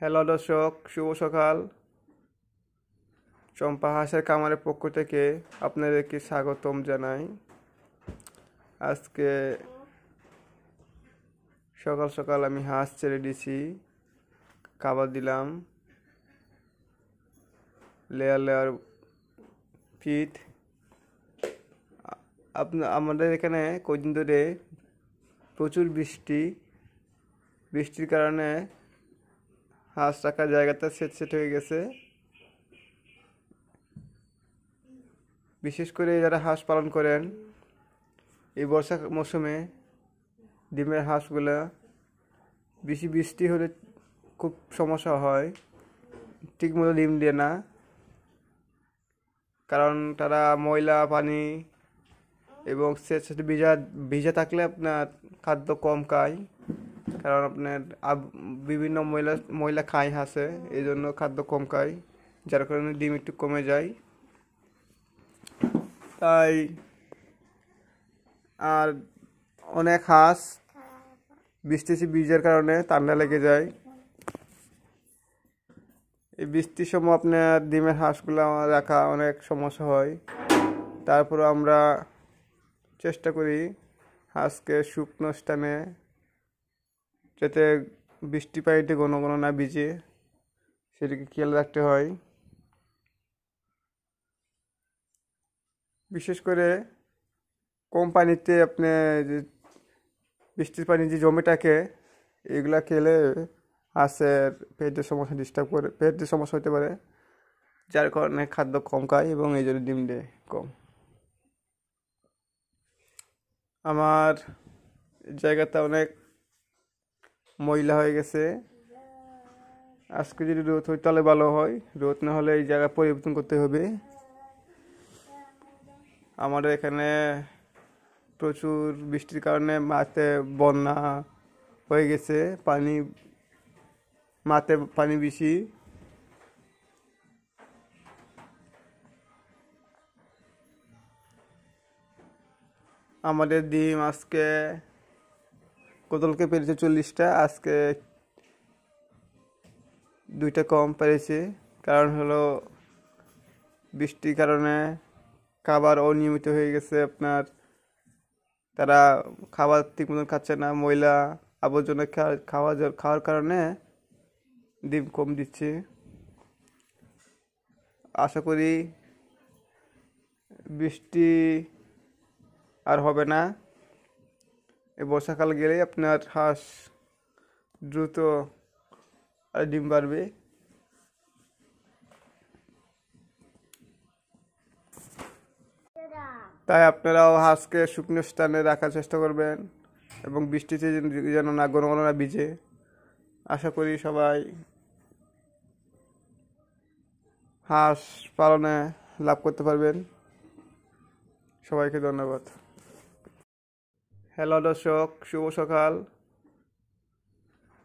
Hello দর্শক, শুভ সকাল। চম্পা হাঁসের খামারের পক্ষ থেকে আপনাদেরকে স্বাগতম জানাই। আজকে সকাল সকাল আমি হাঁস ছেড়ে দিছি, খাবার দিলাম, লেয়ার লেয়ার ফিড। আমাদের এখানে কদিন ধরে প্রচুর বৃষ্টির কারণে হাঁস রাখার জায়গাটা সেট হয়ে গেছে। বিশেষ করে যারা হাঁস পালন করেন এই বর্ষা মৌসুমে, ডিমের হাঁসগুলা বেশি বৃষ্টি হলে খুব সমস্যা হয়, ঠিকমতো ডিম দিয়ে না। কারণ তারা ময়লা পানি এবং সেটা ভিজা থাকলে আপনার খাদ্য কম খায়। কারণ আপনার বিভিন্ন ময়লা খায় হাঁসে, এই জন্য খাদ্য কম খায়, যার কারণে ডিম একটু কমে যায়। তাই আর অনেক হাঁস ভিজার কারণে ঠান্ডা লেগে যায়। এই বৃষ্টির সময় আপনার ডিমের হাঁসগুলো রাখা অনেক সমস্যা হয়। তারপর আমরা চেষ্টা করি হাঁসকে শুকনো স্থানে, যাতে বৃষ্টি পানিতে ঘন ঘন না ভিজে, সেদিকে খেয়াল রাখতে হয়। বিশেষ করে কম পানিতে আপনি যে বৃষ্টির পানি যে জমে থাকে, এগুলা খেলে হাঁসের পেটের সমস্যা হতে পারে, যার কারণে খাদ্য কম খায় এবং এই জন্য ডিম দেয় কম। আমার জায়গাটা অনেক ময়লা হয়ে গেছে। আজকে যদি রোদ হয় তাহলে ভালো হয়, রোদ না হলে এই জায়গা পরিবর্তন করতে হবে। আমাদের এখানে প্রচুর বৃষ্টির কারণে মাঠে বন্যা হয়ে গেছে, মাঠে পানি বেশি। আমাদের ডিম আজকে গতকালকে পেরেছে 40টা, আজকে 2টা কম পেরেছে। কারণ হলো বৃষ্টির কারণে খাবার অনিয়মিত হয়ে গেছে। আপনার তারা খাবার ঠিক মতন খাচ্ছে না, ময়লা আবর্জনা খাওয়ার কারণে ডিম কম দিচ্ছে। আশা করি বৃষ্টি আর হবে না। এই বর্ষাকাল গেলেই আপনার হাঁস দ্রুত আর ডিম পারবে। তাই আপনারাও হাঁসকে শুকনো স্থানে রাখার চেষ্টা করবেন এবং বৃষ্টিতে যেন না ঘন ঘন না ভিজে। আশা করি সবাই হাঁস পালনে লাভ করতে পারবেন। সবাইকে ধন্যবাদ। হ্যালো দর্শক, শুভ সকাল।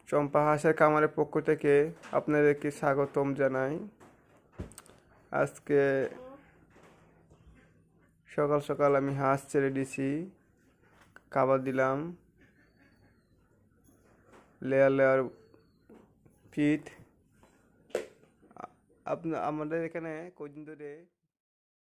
চম্পা হাঁসের খামারের পক্ষ থেকে আপনাদেরকে স্বাগতম জানাই। আজকে সকাল সকাল আমি হাঁস ছেড়ে দিছি, খাবার দিলাম, লেয়ার লেয়ার ফিড। আমাদের এখানে কদিন ধরে